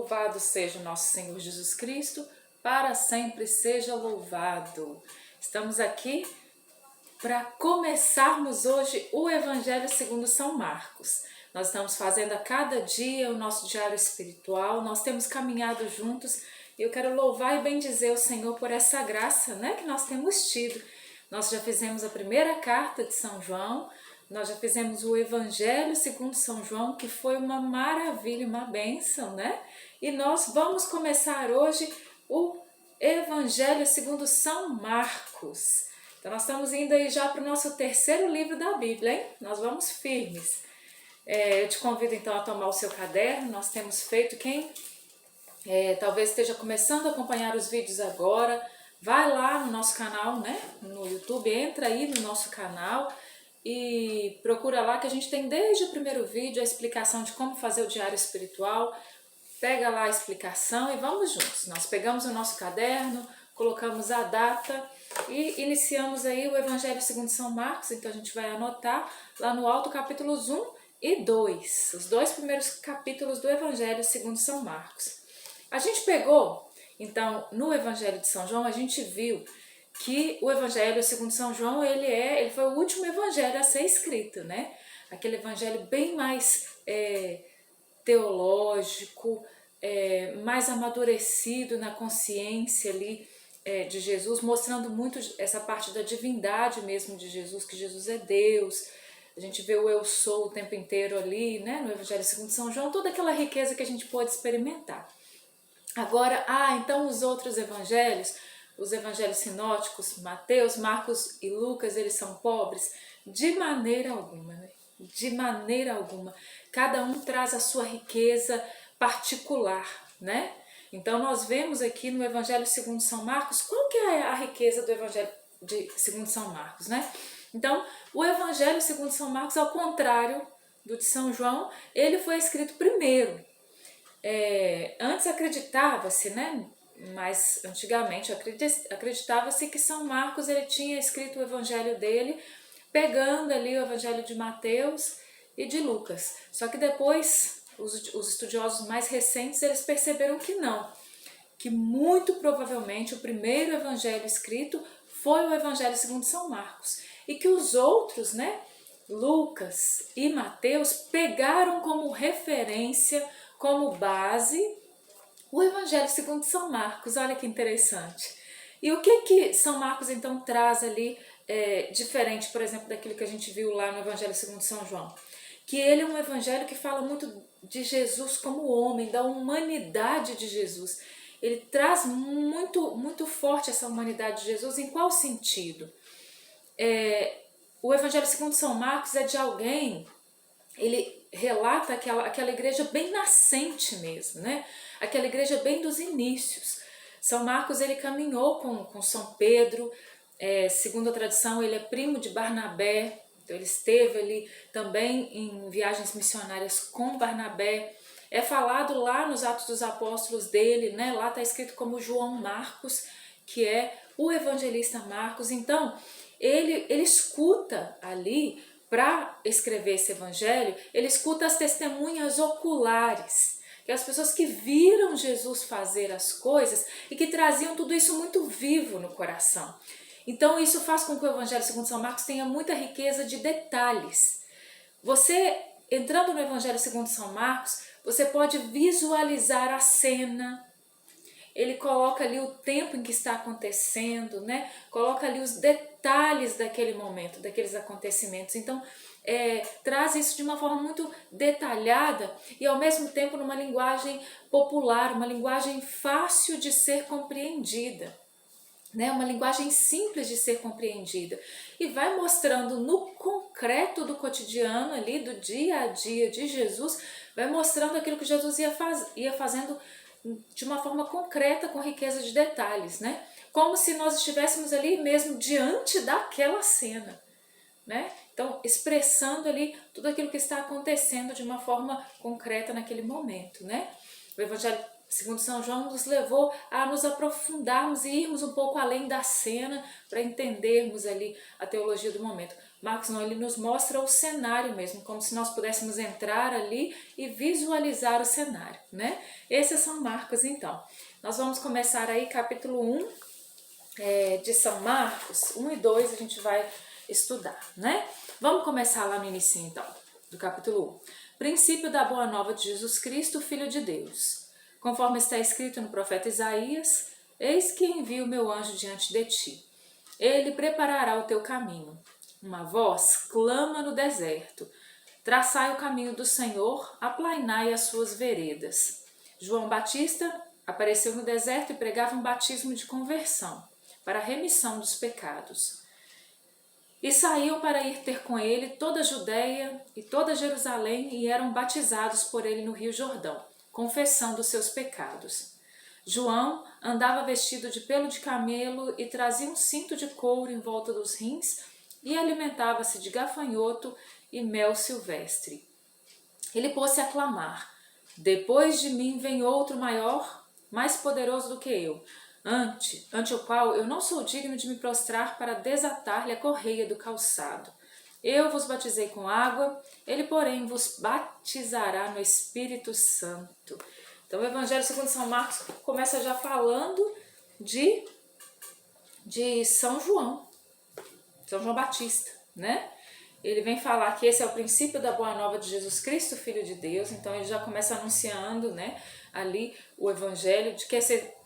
Louvado seja o nosso Senhor Jesus Cristo, para sempre seja louvado. Estamos aqui para começarmos hoje o Evangelho segundo São Marcos. Nós estamos fazendo a cada dia o nosso diário espiritual, nós temos caminhado juntos e eu quero louvar e bendizer o Senhor por essa graça, que nós temos tido. Nós já fizemos a primeira carta de São João, nós já fizemos o Evangelho segundo São João, que foi uma maravilha, uma bênção, E nós vamos começar hoje o Evangelho segundo São Marcos. Então nós estamos indo aí já para o nosso terceiro livro da Bíblia, hein? Nós vamos firmes. Eu te convido então a tomar o seu caderno, nós temos feito, quem talvez esteja começando a acompanhar os vídeos agora, vai lá no nosso canal, no YouTube, entra aí no nosso canal e procura lá que a gente tem desde o primeiro vídeo a explicação de como fazer o diário espiritual. Pega lá a explicação e vamos juntos. Nós pegamos o nosso caderno, colocamos a data e iniciamos aí o Evangelho segundo São Marcos. Então a gente vai anotar lá no alto capítulos 1 e 2, os dois primeiros capítulos do Evangelho segundo São Marcos. A gente pegou, então, no Evangelho de São João, a gente viu que o Evangelho segundo São João, ele foi o último evangelho a ser escrito, Aquele evangelho bem mais teológico, mais amadurecido na consciência ali de Jesus, mostrando muito essa parte da divindade mesmo de Jesus, que Jesus é Deus. A gente vê o eu sou o tempo inteiro ali, no Evangelho segundo São João, toda aquela riqueza que a gente pode experimentar. Agora, então os outros evangelhos, os evangelhos sinóticos, Mateus, Marcos e Lucas, eles são pobres? De maneira alguma, De maneira alguma. Cada um traz a sua riqueza particular, Então nós vemos aqui no Evangelho segundo São Marcos, qual que é a riqueza do Evangelho segundo São Marcos, Então, o Evangelho segundo São Marcos, ao contrário do de São João, ele foi escrito primeiro. Antes acreditava-se, mas antigamente acreditava-se que São Marcos ele tinha escrito o evangelho dele pegando ali o evangelho de Mateus e de Lucas. Só que depois os estudiosos mais recentes eles perceberam que não, que muito provavelmente o primeiro evangelho escrito foi o Evangelho segundo São Marcos e que os outros, Lucas e Mateus, pegaram como referência, como base, o Evangelho segundo São Marcos. Olha que interessante. E o que São Marcos então traz ali diferente, por exemplo, daquilo que a gente viu lá no Evangelho segundo São João? Que ele é um evangelho que fala muito de Jesus como homem, da humanidade de Jesus. Ele traz muito, muito forte essa humanidade de Jesus. Em qual sentido? O Evangelho segundo São Marcos é de alguém, ele relata aquela igreja bem nascente mesmo, Aquela igreja bem dos inícios. São Marcos ele caminhou com São Pedro, segundo a tradição ele é primo de Barnabé, então ele esteve ali também em viagens missionárias com Barnabé. É falado lá nos Atos dos Apóstolos dele, lá está escrito como João Marcos, que é o evangelista Marcos. Então, ele escuta ali, para escrever esse evangelho, ele escuta as testemunhas oculares, que as pessoas que viram Jesus fazer as coisas e que traziam tudo isso muito vivo no coração. Então isso faz com que o Evangelho segundo São Marcos tenha muita riqueza de detalhes. Você, entrando no Evangelho segundo São Marcos, você pode visualizar a cena. Ele coloca ali o tempo em que está acontecendo, Coloca ali os detalhes daquele momento, daqueles acontecimentos. Então, traz isso de uma forma muito detalhada e ao mesmo tempo numa linguagem popular, uma linguagem fácil de ser compreendida, uma linguagem simples de ser compreendida. E vai mostrando no concreto do cotidiano ali, do dia a dia de Jesus, vai mostrando aquilo que Jesus ia fazendo de uma forma concreta, com riqueza de detalhes, Como se nós estivéssemos ali mesmo diante daquela cena, Então, expressando ali tudo aquilo que está acontecendo de uma forma concreta naquele momento, O Evangelho segundo São João, nos levou a nos aprofundarmos e irmos um pouco além da cena para entendermos ali a teologia do momento. Marcos não, ele nos mostra o cenário mesmo, como se nós pudéssemos entrar ali e visualizar o cenário, né? Esses são Marcos, então. Nós vamos começar aí capítulo 1 de São Marcos, 1 e 2 a gente vai estudar, né? Vamos começar lá no início, então, do capítulo 1. Princípio da boa nova de Jesus Cristo, Filho de Deus. Conforme está escrito no profeta Isaías, eis que envio o meu anjo diante de ti. Ele preparará o teu caminho. Uma voz clama no deserto. Traçai o caminho do Senhor, aplainai as suas veredas. João Batista apareceu no deserto e pregava um batismo de conversão, para a remissão dos pecados. E saíam para ir ter com ele toda a Judéia e toda Jerusalém e eram batizados por ele no Rio Jordão, confessando os seus pecados. João andava vestido de pelo de camelo e trazia um cinto de couro em volta dos rins e alimentava-se de gafanhoto e mel silvestre. Ele pôs-se a clamar: depois de mim vem outro maior, mais poderoso do que eu, ante o qual eu não sou digno de me prostrar para desatar-lhe a correia do calçado. Eu vos batizei com água, ele, porém, vos batizará no Espírito Santo. Então, o Evangelho segundo São Marcos começa já falando de São João Batista, né? Ele vem falar que esse é o princípio da boa nova de Jesus Cristo, Filho de Deus. Então, ele já começa anunciando, né, ali o Evangelho,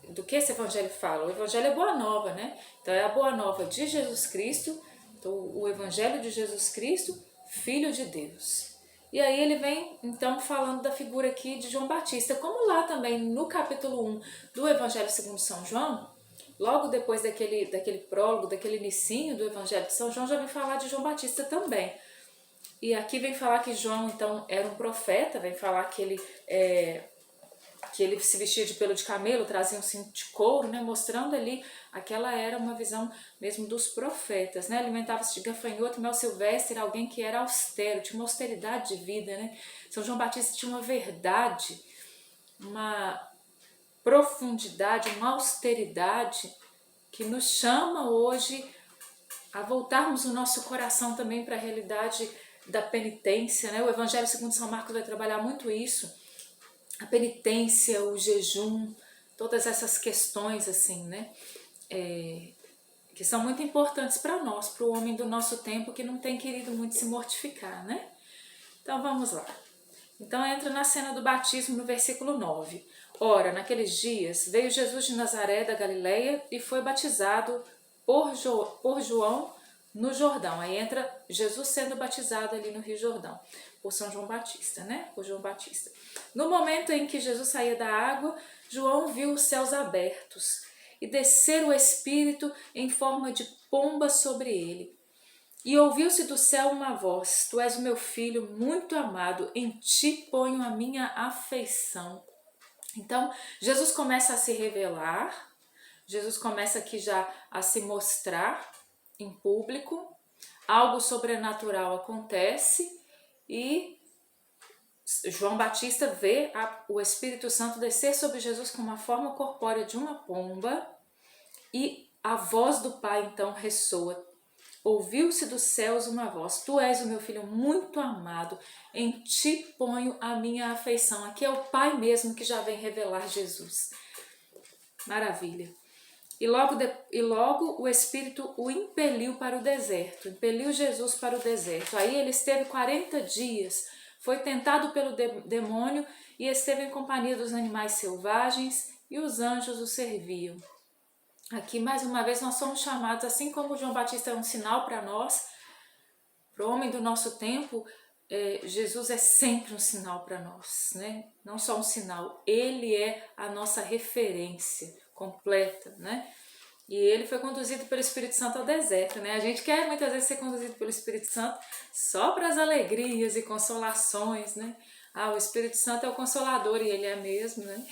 do que esse Evangelho fala. O Evangelho é boa nova, né? Então, é a boa nova de Jesus Cristo, então, o Evangelho de Jesus Cristo, Filho de Deus. E aí ele vem, então, falando da figura aqui de João Batista. Como lá também no capítulo 1 do Evangelho segundo São João, logo depois daquele prólogo, daquele inicinho do Evangelho de São João, já vem falar de João Batista também. E aqui vem falar que João, então, era um profeta, vem falar que ele se vestia de pelo de camelo, trazia um cinto de couro, né, mostrando ali aquela era uma visão mesmo dos profetas, né, alimentava-se de gafanhoto e mel silvestre, era alguém que era austero, tinha uma austeridade de vida, né. São João Batista tinha uma verdade, uma profundidade, uma austeridade que nos chama hoje a voltarmos o nosso coração também para a realidade da penitência, né? O Evangelho segundo São Marcos vai trabalhar muito isso, a penitência, o jejum, todas essas questões assim, né? Que são muito importantes para nós, para o homem do nosso tempo que não tem querido muito se mortificar, né? Então vamos lá. Então entra na cena do batismo no versículo 9. Ora, naqueles dias veio Jesus de Nazaré da Galileia e foi batizado por João no Jordão. Aí entra Jesus sendo batizado ali no Rio Jordão, por São João Batista, né? Por João Batista. No momento em que Jesus saía da água, João viu os céus abertos e descer o Espírito em forma de pomba sobre ele. E ouviu-se do céu uma voz: Tu és o meu filho muito amado, em ti ponho a minha afeição. Então, Jesus começa a se revelar, Jesus começa aqui já a se mostrar em público, algo sobrenatural acontece e João Batista vê o Espírito Santo descer sobre Jesus com uma forma corpórea de uma pomba e a voz do Pai então ressoa. Ouviu-se dos céus uma voz: Tu és o meu filho muito amado, em ti ponho a minha afeição. Aqui é o Pai mesmo que já vem revelar Jesus. Maravilha. E logo o Espírito o impeliu para o deserto, impeliu Jesus para o deserto. Aí ele esteve 40 dias, foi tentado pelo demônio e esteve em companhia dos animais selvagens e os anjos o serviam. Aqui, mais uma vez, nós somos chamados, assim como João Batista é um sinal para nós, para o homem do nosso tempo, Jesus é sempre um sinal para nós, né? Não só um sinal, ele é a nossa referência completa, né? E ele foi conduzido pelo Espírito Santo ao deserto, né? A gente quer muitas vezes ser conduzido pelo Espírito Santo só para as alegrias e consolações, né? O Espírito Santo é o Consolador e ele é mesmo, né?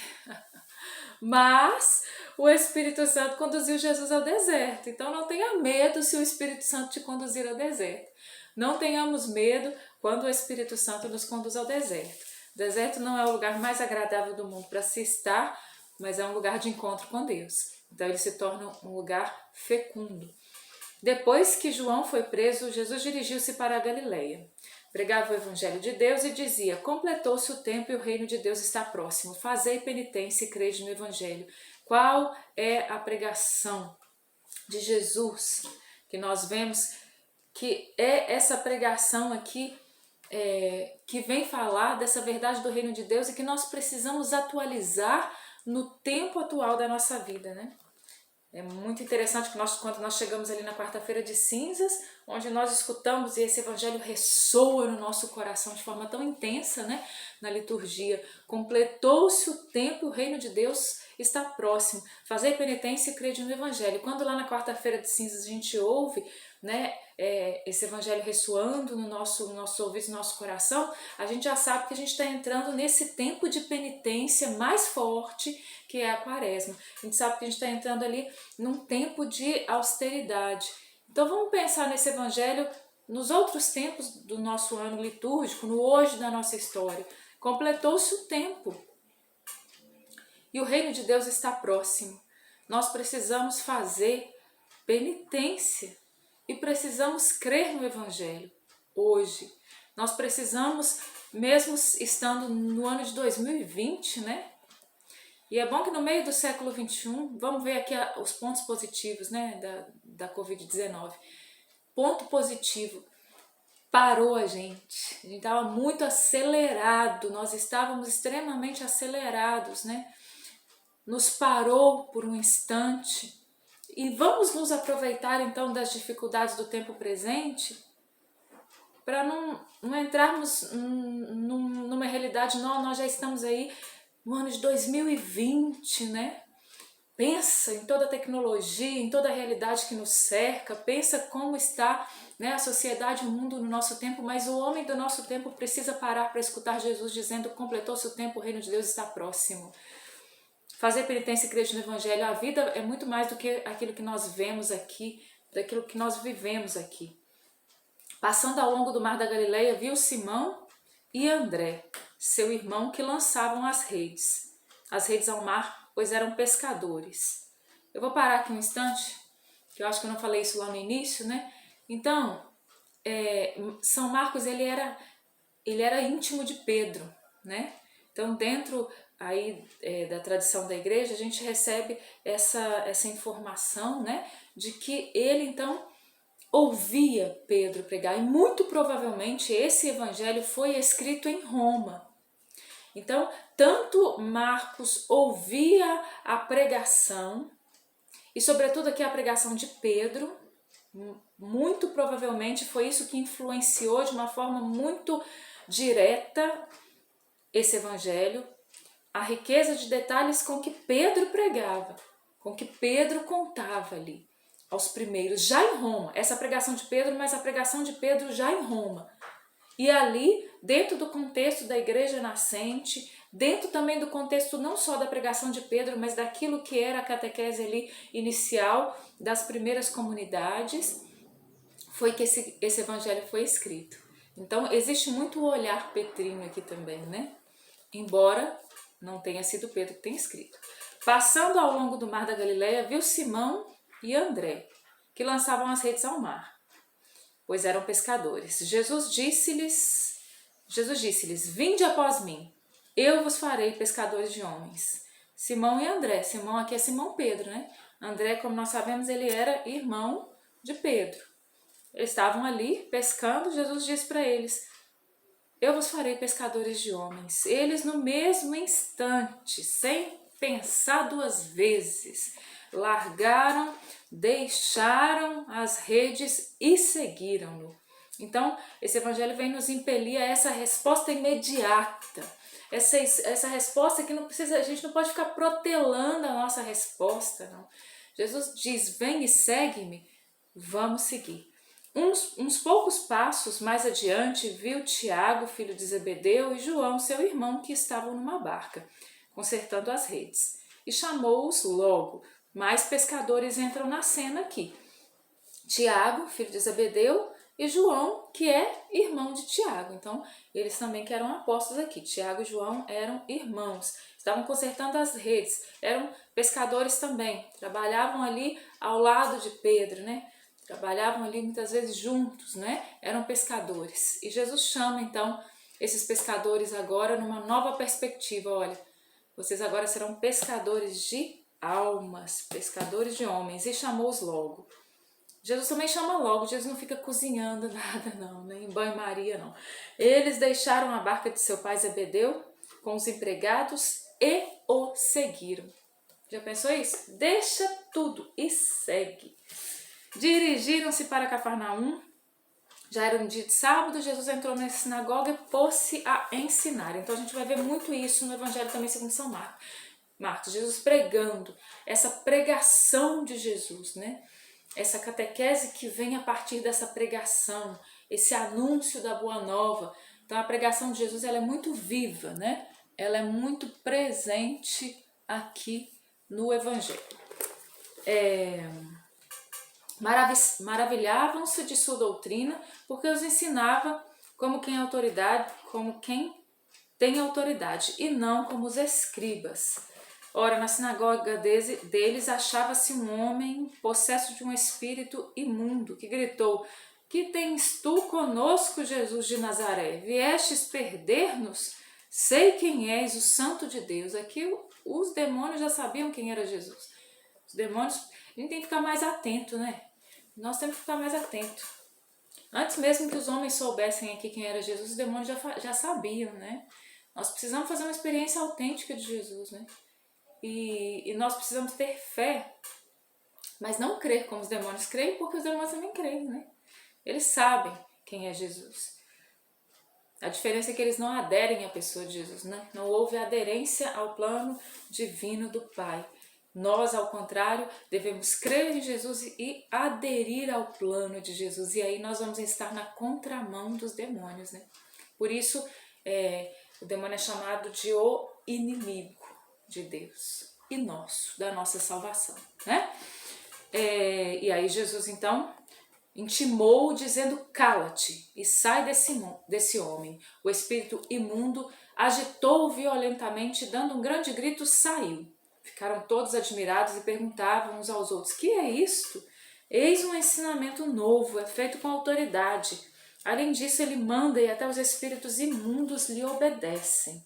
Mas o Espírito Santo conduziu Jesus ao deserto. Então não tenha medo se o Espírito Santo te conduzir ao deserto. Não tenhamos medo quando o Espírito Santo nos conduz ao deserto. O deserto não é o lugar mais agradável do mundo para se estar, mas é um lugar de encontro com Deus. Então ele se torna um lugar fecundo. Depois que João foi preso, Jesus dirigiu-se para a Galileia. Pregava o evangelho de Deus e dizia: completou-se o tempo e o reino de Deus está próximo. Fazei penitência e crede no evangelho. Qual é a pregação de Jesus que nós vemos que é essa pregação aqui que vem falar dessa verdade do reino de Deus e que nós precisamos atualizar no tempo atual da nossa vida, né? É muito interessante que quando nós chegamos ali na quarta-feira de cinzas, onde nós escutamos e esse evangelho ressoa no nosso coração de forma tão intensa, né? Na liturgia, completou-se o tempo, o reino de Deus está próximo. Fazei penitência e crede no evangelho. Quando lá na quarta-feira de cinzas a gente ouve, né, esse evangelho ressoando no nosso ouvido, no nosso coração, a gente já sabe que a gente está entrando nesse tempo de penitência mais forte, que é a quaresma. A gente sabe que a gente está entrando ali num tempo de austeridade. Então vamos pensar nesse evangelho nos outros tempos do nosso ano litúrgico, no hoje da nossa história. Completou-se o tempo e o reino de Deus está próximo. Nós precisamos fazer penitência e precisamos crer no evangelho hoje. Nós precisamos, mesmo estando no ano de 2020, né? E é bom que no meio do século XXI, vamos ver aqui os pontos positivos, né, da Covid-19. Ponto positivo, parou a gente estava muito acelerado, nós estávamos extremamente acelerados, né? Nos parou por um instante e vamos nos aproveitar então das dificuldades do tempo presente para não entrarmos numa realidade, nós já estamos aí no ano de 2020, né? Pensa em toda a tecnologia, em toda a realidade que nos cerca, pensa como está, né, a sociedade, o mundo no nosso tempo, mas o homem do nosso tempo precisa parar para escutar Jesus dizendo: completou-se o tempo, o reino de Deus está próximo. Fazer penitência e crer no evangelho, a vida é muito mais do que aquilo que nós vemos aqui, daquilo que nós vivemos aqui. Passando ao longo do mar da Galileia, viu Simão e André, seu irmão, que lançavam as redes ao mar, pois eram pescadores. Eu vou parar aqui um instante, que eu acho que eu não falei isso lá no início, né? Então, São Marcos, ele era íntimo de Pedro, né? Então, dentro aí da tradição da igreja, a gente recebe essa informação, né? De que ele, então, ouvia Pedro pregar, e muito provavelmente esse evangelho foi escrito em Roma. Então, tanto Marcos ouvia a pregação, e sobretudo aqui a pregação de Pedro, muito provavelmente foi isso que influenciou de uma forma muito direta esse evangelho, a riqueza de detalhes com que Pedro pregava, com que Pedro contava ali, aos primeiros, já em Roma, essa pregação de Pedro, mas a pregação de Pedro já em Roma. E ali, dentro do contexto da igreja nascente, dentro também do contexto não só da pregação de Pedro, mas daquilo que era a catequese ali inicial das primeiras comunidades, foi que esse evangelho foi escrito. Então, existe muito o olhar petrino aqui também, né? Embora não tenha sido Pedro que tenha escrito. Passando ao longo do mar da Galileia, viu Simão e André, que lançavam as redes ao mar, pois eram pescadores. Jesus disse-lhes, vinde após mim, eu vos farei pescadores de homens. Simão e André, Simão aqui é Simão Pedro, né? André, como nós sabemos, ele era irmão de Pedro. Eles estavam ali pescando, Jesus disse para eles: eu vos farei pescadores de homens. Eles no mesmo instante, sem pensar duas vezes, largaram, deixaram as redes e seguiram-no. Então, esse evangelho vem nos impelir a essa resposta imediata. Essa resposta que não precisa, a gente não pode ficar protelando a nossa resposta, não. Jesus diz: vem e segue-me, vamos seguir. Uns poucos passos mais adiante, viu Tiago, filho de Zebedeu, e João, seu irmão, que estavam numa barca, consertando as redes, e chamou-os logo. Mais pescadores entram na cena aqui. Tiago, filho de Zebedeu, e João, que é irmão de Tiago. Então, eles também que eram apóstolos aqui. Tiago e João eram irmãos, estavam consertando as redes, eram pescadores também, trabalhavam ali ao lado de Pedro, né? Trabalhavam ali muitas vezes juntos, né? Eram pescadores. E Jesus chama então esses pescadores agora numa nova perspectiva. Olha, vocês agora serão pescadores de almas, pescadores de homens, e chamou-os logo. Jesus também chama logo, Jesus não fica cozinhando nada não, nem em banho-maria não. Eles deixaram a barca de seu pai Zebedeu com os empregados e o seguiram. Já pensou isso? Deixa tudo e segue. Dirigiram-se para Cafarnaum. Já era um dia de sábado, Jesus entrou na sinagoga e pôs-se a ensinar. Então a gente vai ver muito isso no Evangelho também segundo São Marcos. Jesus pregando, essa pregação de Jesus, né? Essa catequese que vem a partir dessa pregação, esse anúncio da Boa Nova. Então a pregação de Jesus ela é muito viva, né? Ela é muito presente aqui no Evangelho. Maravilhavam-se de sua doutrina, porque os ensinava como quem tem autoridade, e não como os escribas. Ora, na sinagoga deles achava-se um homem possesso de um espírito imundo, que gritou: que tens tu conosco, Jesus de Nazaré? Viestes perder-nos? Sei quem és, o Santo de Deus. Aqui os demônios já sabiam quem era Jesus. Os demônios, a gente tem que ficar mais atento, né? Nós temos que ficar mais atento. Antes mesmo que os homens soubessem aqui quem era Jesus, os demônios já sabiam, né? Nós precisamos fazer uma experiência autêntica de Jesus, né? E nós precisamos ter fé, mas não crer como os demônios creem, porque os demônios também creem, né? Eles sabem quem é Jesus. A diferença é que eles não aderem à pessoa de Jesus, né? Não houve aderência ao plano divino do Pai. Nós, ao contrário, devemos crer em Jesus e aderir ao plano de Jesus. E aí nós vamos estar na contramão dos demônios, né? Por isso, o demônio é chamado de o inimigo de Deus e nosso, da nossa salvação, né? E aí Jesus, então, intimou dizendo: cala-te e sai desse homem. O espírito imundo agitou violentamente, dando um grande grito, saiu. Ficaram todos admirados e perguntavam uns aos outros: que é isto? Eis um ensinamento novo, é feito com autoridade. Além disso, ele manda e até os espíritos imundos lhe obedecem.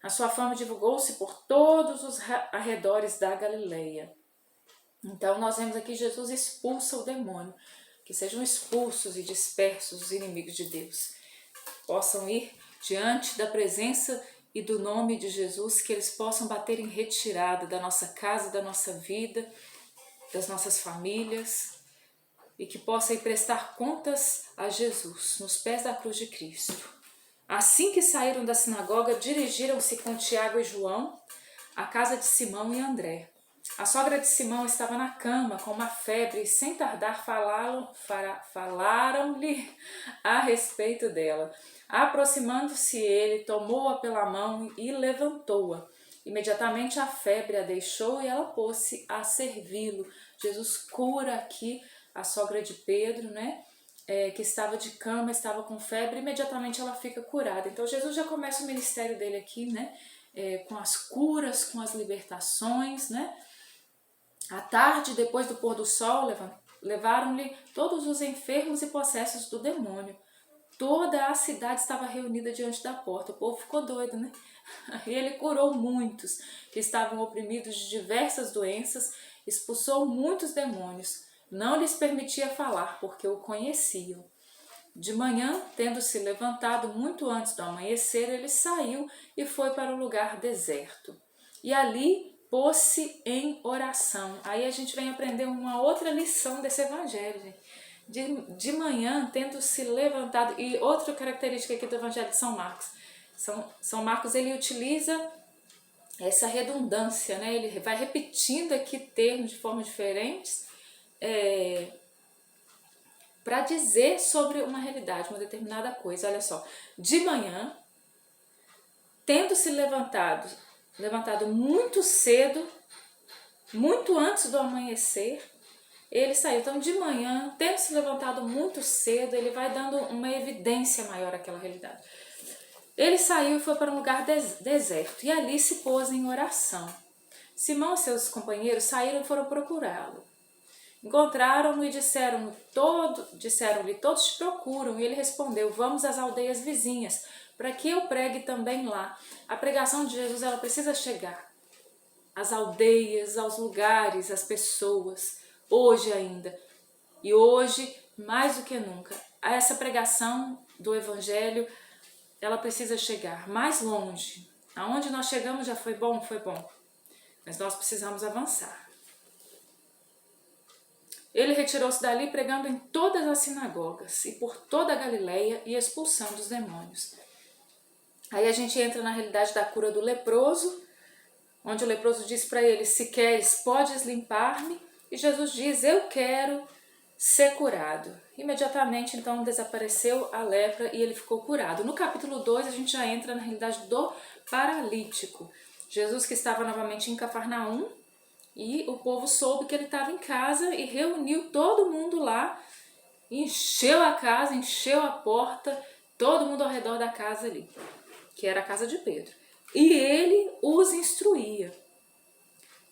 A sua fama divulgou-se por todos os arredores da Galileia. Então nós vemos aqui Jesus expulsa o demônio. Que sejam expulsos e dispersos os inimigos de Deus. Possam ir diante da presença e do nome de Jesus, que eles possam bater em retirada da nossa casa, da nossa vida, das nossas famílias, e que possam ir prestar contas a Jesus, nos pés da cruz de Cristo. Assim que saíram da sinagoga, dirigiram-se com Tiago e João à casa de Simão e André. A sogra de Simão estava na cama com uma febre e sem tardar falaram-lhe a respeito dela. Aproximando-se ele, tomou-a pela mão e levantou-a. Imediatamente a febre a deixou e ela pôs-se a servi-lo. Jesus cura aqui a sogra de Pedro, né? Que estava de cama, estava com febre, imediatamente ela fica curada. Então Jesus já começa o ministério dele aqui, né? Com as curas, com as libertações, né? À tarde, depois do pôr do sol, levaram-lhe todos os enfermos e possessos do demônio. Toda a cidade estava reunida diante da porta. O povo ficou doido, né? E ele curou muitos que estavam oprimidos de diversas doenças, expulsou muitos demônios. Não lhes permitia falar, porque o conheciam. De manhã, tendo-se levantado muito antes do amanhecer, ele saiu e foi para um lugar deserto. E ali pôs-se em oração. Aí a gente vem aprender uma outra lição desse evangelho, gente. De manhã, tendo se levantado, e outra característica aqui do evangelho de São Marcos. São Marcos, ele utiliza essa redundância, né? Ele vai repetindo aqui termos de formas diferentes para dizer sobre uma realidade, uma determinada coisa. Olha só, de manhã, tendo se levantado muito cedo, muito antes do amanhecer, Ele saiu, então de manhã, tendo se levantado muito cedo, ele vai dando uma evidência maior àquela realidade. Ele saiu e foi para um lugar deserto, e ali se pôs em oração. Simão e seus companheiros saíram e foram procurá-lo. Encontraram-no e disseram-lhe, todos te procuram. E ele respondeu, vamos às aldeias vizinhas, para que eu pregue também lá. A pregação de Jesus, ela precisa chegar às aldeias, aos lugares, às pessoas, hoje ainda. E hoje, mais do que nunca, essa pregação do Evangelho, ela precisa chegar mais longe. Aonde nós chegamos já foi bom, mas nós precisamos avançar. Ele retirou-se dali pregando em todas as sinagogas e por toda a Galileia e expulsando os demônios. Aí a gente entra na realidade da cura do leproso, onde o leproso diz para ele, se queres, podes limpar-me. E Jesus diz, eu quero ser curado. Imediatamente, então, desapareceu a lepra e ele ficou curado. No capítulo 2, a gente já entra na realidade do paralítico. Jesus que estava novamente em Cafarnaum, e o povo soube que ele estava em casa e reuniu todo mundo lá, encheu a casa, encheu a porta, todo mundo ao redor da casa ali, que era a casa de Pedro. E ele os instruía.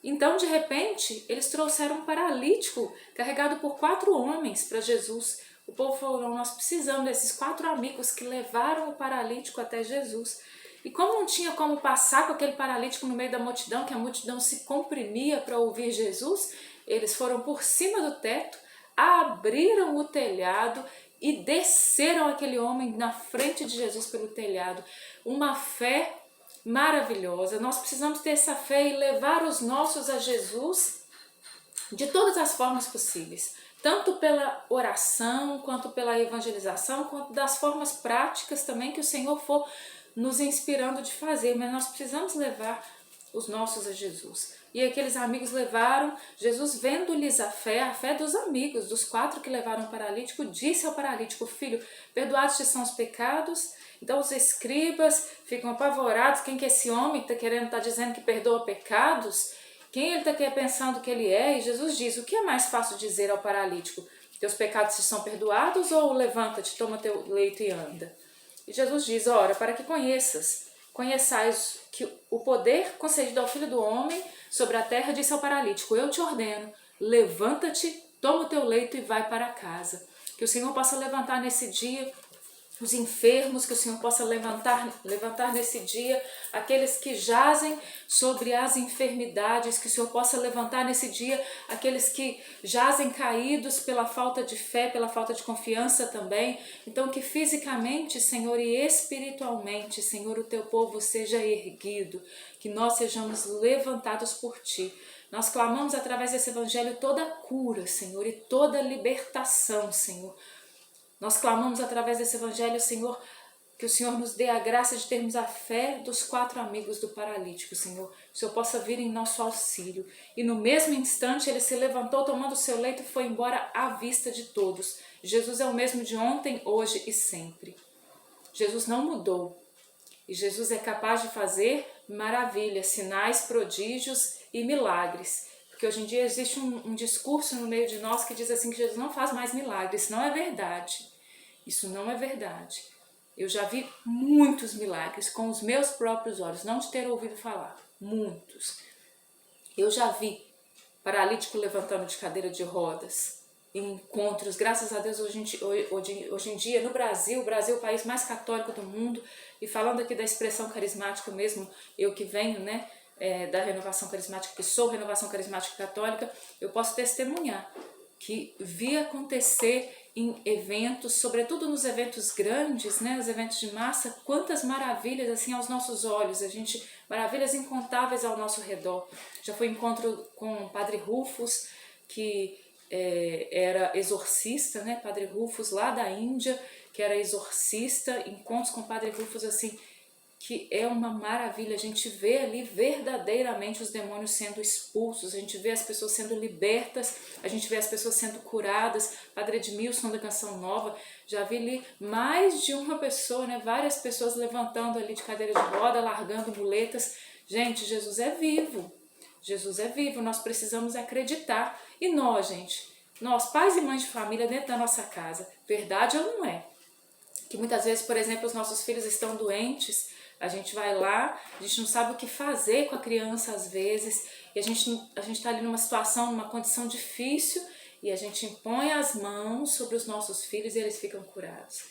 Então, de repente, eles trouxeram um paralítico carregado por 4 homens para Jesus. O povo falou, nós precisamos desses 4 amigos que levaram o paralítico até Jesus. E como não tinha como passar com aquele paralítico no meio da multidão, que a multidão se comprimia para ouvir Jesus, eles foram por cima do teto, abriram o telhado e desceram aquele homem na frente de Jesus pelo telhado. Uma fé maravilhosa. Nós precisamos ter essa fé e levar os nossos a Jesus de todas as formas possíveis. Tanto pela oração, quanto pela evangelização, quanto das formas práticas também que o Senhor for nos inspirando de fazer, mas nós precisamos levar os nossos a Jesus. E aqueles amigos levaram, Jesus vendo-lhes a fé dos amigos, dos 4 que levaram o paralítico, disse ao paralítico, filho, perdoados te são os pecados. Então os escribas ficam apavorados, quem que esse homem está dizendo que perdoa pecados? Quem ele está pensando que ele é? E Jesus diz, o que é mais fácil dizer ao paralítico? Teus pecados te são perdoados ou levanta-te, toma teu leito e anda? E Jesus diz, ora, para que conheçais que o poder concedido ao Filho do Homem sobre a terra, disse ao paralítico, eu te ordeno, levanta-te, toma o teu leito e vai para casa. Que o Senhor possa levantar nesse dia os enfermos, que o Senhor possa levantar nesse dia aqueles que jazem sobre as enfermidades, que o Senhor possa levantar nesse dia aqueles que jazem caídos pela falta de fé, pela falta de confiança também. Então que fisicamente, Senhor, e espiritualmente, Senhor, o teu povo seja erguido, que nós sejamos levantados por Ti. Nós clamamos através desse evangelho toda a cura, Senhor, e toda a libertação, Senhor. Nós clamamos através desse evangelho, Senhor, que o Senhor nos dê a graça de termos a fé dos 4 amigos do paralítico, Senhor. Que o Senhor possa vir em nosso auxílio. E no mesmo instante ele se levantou, tomando o seu leito e foi embora à vista de todos. Jesus é o mesmo de ontem, hoje e sempre. Jesus não mudou. E Jesus é capaz de fazer maravilhas, sinais, prodígios e milagres. Porque hoje em dia existe um discurso no meio de nós que diz assim que Jesus não faz mais milagres. Isso não é verdade. Isso não é verdade. Eu já vi muitos milagres com os meus próprios olhos, não de ter ouvido falar. Muitos. Eu já vi paralítico levantando de cadeira de rodas, em encontros, graças a Deus, hoje em dia, no Brasil, o Brasil é o país mais católico do mundo, e falando aqui da expressão carismática mesmo, eu que venho, né, da renovação carismática, que sou renovação carismática católica, eu posso testemunhar que vi acontecer em eventos, sobretudo nos eventos grandes, né, os eventos de massa, quantas maravilhas assim aos nossos olhos, maravilhas incontáveis ao nosso redor. Já foi encontro com o Padre Rufus, que era exorcista, né, Padre Rufus lá da Índia, que era exorcista, encontros com o Padre Rufus assim, que é uma maravilha, a gente vê ali verdadeiramente os demônios sendo expulsos, a gente vê as pessoas sendo libertas, a gente vê as pessoas sendo curadas. Padre Edmilson da Canção Nova, já vi ali mais de uma pessoa, né, várias pessoas levantando ali de cadeira de roda, largando muletas. Gente, Jesus é vivo, nós precisamos acreditar. E nós, gente, Nós, pais e mães de família, dentro da nossa casa. Verdade ou não é? Que muitas vezes, por exemplo, os nossos filhos estão doentes, a gente vai lá, a gente não sabe o que fazer com a criança às vezes, e a gente está ali numa situação, numa condição difícil, e a gente impõe as mãos sobre os nossos filhos e eles ficam curados.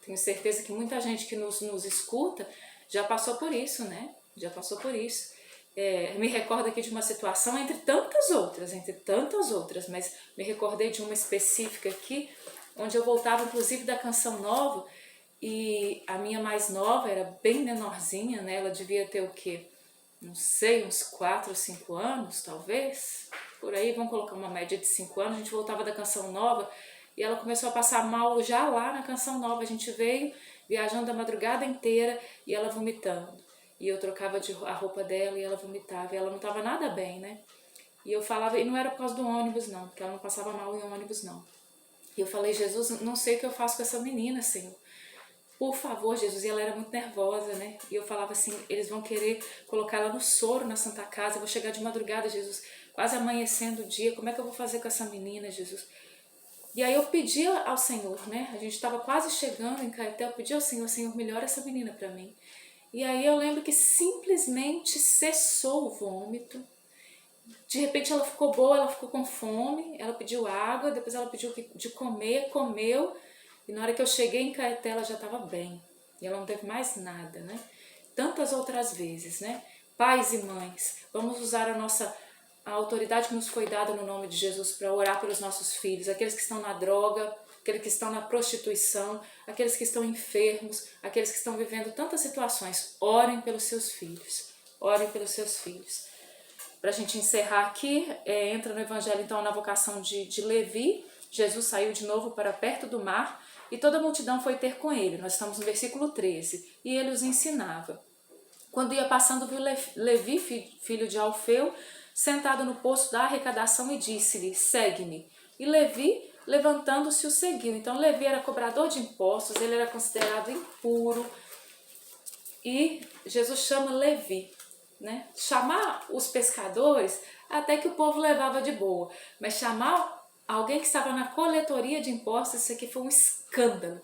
Tenho certeza que muita gente que nos escuta já passou por isso, né? Já passou por isso. Me recordo aqui de uma situação entre tantas outras, mas me recordei de uma específica aqui, onde eu voltava inclusive da Canção Nova, e a minha mais nova era bem menorzinha, né? Ela devia ter o quê? Não sei, uns 4 ou 5 anos, talvez. Por aí, vamos colocar uma média de 5 anos. A gente voltava da Canção Nova e ela começou a passar mal já lá na Canção Nova. A gente veio viajando a madrugada inteira e ela vomitando. E eu trocava a roupa dela e ela vomitava. E ela não estava nada bem, né? E eu falava, e não era por causa do ônibus não, porque ela não passava mal em ônibus não. E eu falei, Jesus, não sei o que eu faço com essa menina, Senhor. Por favor, Jesus. E ela era muito nervosa, né? E eu falava assim, eles vão querer colocar ela no soro na Santa Casa, eu vou chegar de madrugada, Jesus, quase amanhecendo o dia, como é que eu vou fazer com essa menina, Jesus? E aí eu pedi ao Senhor, né? A gente estava quase chegando em Caeté, eu pedi ao Senhor, Senhor, melhora essa menina para mim. E aí eu lembro que simplesmente cessou o vômito. De repente ela ficou boa, ela ficou com fome, ela pediu água, depois ela pediu de comer, comeu. E na hora que eu cheguei em Caeté, ela já estava bem. E ela não teve mais nada, né? Tantas outras vezes, né? Pais e mães, vamos usar a autoridade que nos foi dada no nome de Jesus para orar pelos nossos filhos, aqueles que estão na droga, aqueles que estão na prostituição, aqueles que estão enfermos, aqueles que estão vivendo tantas situações. Orem pelos seus filhos. Orem pelos seus filhos. Para a gente encerrar aqui, entra no Evangelho então na vocação de Levi. Jesus saiu de novo para perto do mar e toda a multidão foi ter com ele. Nós estamos no versículo 13. E ele os ensinava. Quando ia passando, viu Levi, filho de Alfeu, sentado no poço da arrecadação e disse-lhe, segue-me. E Levi, levantando-se, o seguiu. Então Levi era cobrador de impostos, ele era considerado impuro. E Jesus chama Levi. Né? Chamar os pescadores até que o povo levava de boa, mas chamar alguém que estava na coletoria de impostos, isso aqui foi um escândalo.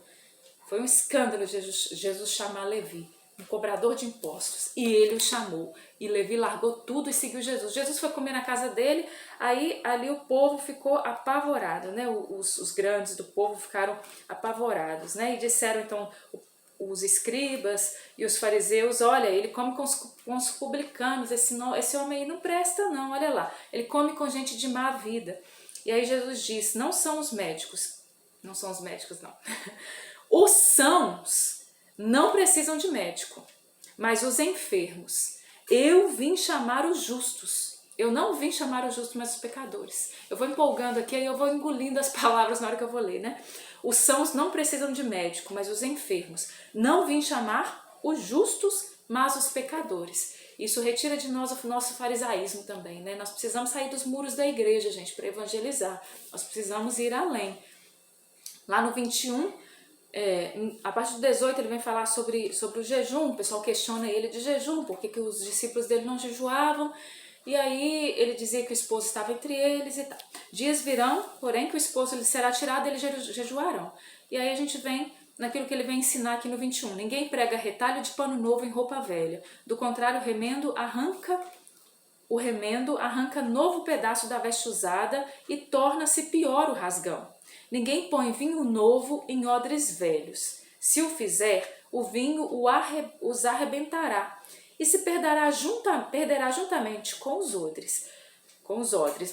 Foi um escândalo Jesus chamar Levi, um cobrador de impostos, e ele o chamou. E Levi largou tudo e seguiu Jesus. Jesus foi comer na casa dele, aí ali o povo ficou apavorado, né? Os grandes do povo ficaram apavorados, né? E disseram então os escribas e os fariseus, olha, ele come com os publicanos, esse homem aí não presta não, olha lá, ele come com gente de má vida. E aí Jesus diz, não são os médicos não, os sãos não precisam de médico, mas os enfermos. Eu vim chamar os justos. Eu não vim chamar os justos, mas os pecadores. Eu vou empolgando aqui, aí eu vou engolindo as palavras na hora que eu vou ler, né? Os sãos não precisam de médico, mas os enfermos. Não vim chamar os justos, mas os pecadores. Isso retira de nós o nosso farisaísmo também, né? Nós precisamos sair dos muros da igreja, gente, para evangelizar. Nós precisamos ir além. Lá no 21, a partir do 18 ele vem falar sobre o jejum. O pessoal questiona ele de jejum, por que os discípulos dele não jejuavam. E aí ele dizia que o esposo estava entre eles e tal. Dias virão, porém, que o esposo lhe será tirado e eles jejuarão. E aí a gente vem naquilo que ele vem ensinar aqui no 21. Ninguém prega retalho de pano novo em roupa velha. Do contrário, o remendo arranca novo pedaço da veste usada e torna-se pior o rasgão. Ninguém põe vinho novo em odres velhos. Se o fizer, o vinho os arrebentará e se perderá juntamente com os odres.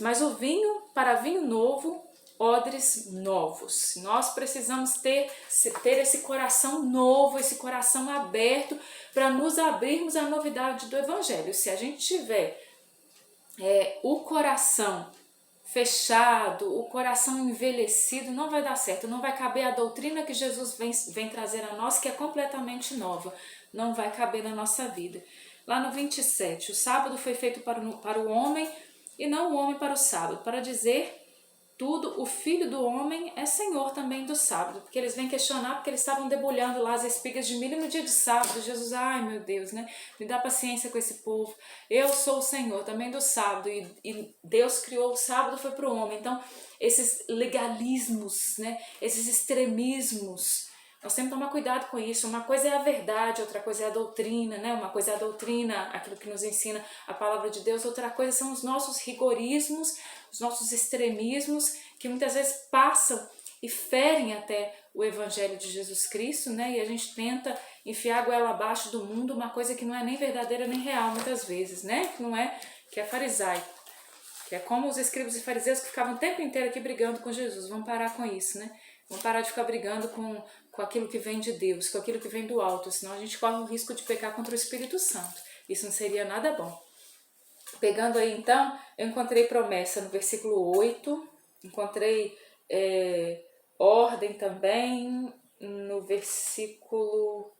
Mas o vinho, para vinho novo, odres novos. Nós precisamos ter esse coração novo, esse coração aberto para nos abrirmos à novidade do Evangelho. Se a gente tiver o coração fechado, o coração envelhecido, não vai dar certo, não vai caber a doutrina que Jesus vem trazer a nós, que é completamente nova, não vai caber na nossa vida. Lá no 27, o sábado foi feito para o homem e não o homem para o sábado, para dizer tudo, o Filho do Homem é Senhor também do sábado, porque eles vêm questionar, porque eles estavam debulhando lá as espigas de milho no dia de sábado. Jesus, ai meu Deus, né? Me dá paciência com esse povo. Eu sou o Senhor também do sábado, e Deus criou o sábado, foi para o homem. Então, esses legalismos, né? Esses extremismos, nós temos que tomar cuidado com isso. Uma coisa é a verdade, outra coisa é a doutrina, né? Uma coisa é a doutrina, aquilo que nos ensina a palavra de Deus, outra coisa são os nossos rigorismos, os nossos extremismos, que muitas vezes passam e ferem até o Evangelho de Jesus Cristo, né? E a gente tenta enfiar a goela abaixo do mundo, uma coisa que não é nem verdadeira nem real muitas vezes, né? Que não é, que é farisaico, que é como os escribas e fariseus que ficavam o tempo inteiro aqui brigando com Jesus. Vamos parar com isso, né? Vamos parar de ficar brigando com aquilo que vem de Deus, com aquilo que vem do alto, senão a gente corre o risco de pecar contra o Espírito Santo. Isso não seria nada bom. Pegando aí então, eu encontrei promessa no versículo 8, encontrei ordem também no versículo...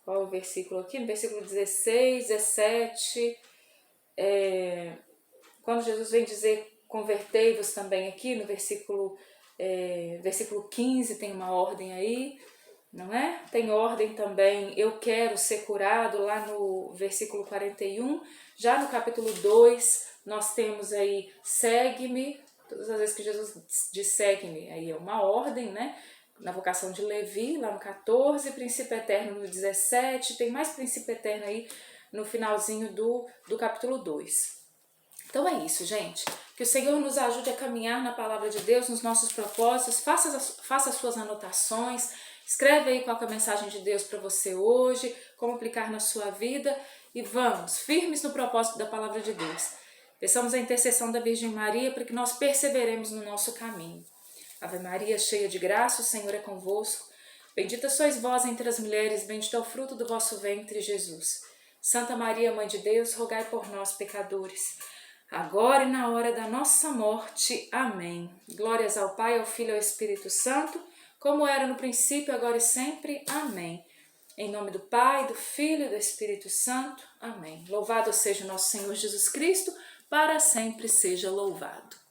Qual é o versículo aqui? No versículo 16, 17, quando Jesus vem dizer convertei-vos também aqui, no versículo 15 tem uma ordem aí, não é? Tem ordem também, eu quero ser curado, lá no versículo 41. Já no capítulo 2, nós temos aí, segue-me. Todas as vezes que Jesus diz segue-me, aí é uma ordem, né? Na vocação de Levi, lá no 14, princípio eterno no 17, tem mais princípio eterno aí no finalzinho do capítulo 2. Então é isso, gente. Que o Senhor nos ajude a caminhar na palavra de Deus, nos nossos propósitos. Faça as suas anotações. Escreve aí qual é a mensagem de Deus para você hoje, como aplicar na sua vida. E vamos, firmes no propósito da palavra de Deus. Peçamos a intercessão da Virgem Maria para que nós perseveremos no nosso caminho. Ave Maria, cheia de graça, o Senhor é convosco. Bendita sois vós entre as mulheres, bendito é o fruto do vosso ventre, Jesus. Santa Maria, Mãe de Deus, rogai por nós, pecadores, agora e na hora da nossa morte. Amém. Glórias ao Pai, ao Filho e ao Espírito Santo, como era no princípio, agora e sempre. Amém. Em nome do Pai, do Filho e do Espírito Santo. Amém. Louvado seja o nosso Senhor Jesus Cristo, para sempre seja louvado.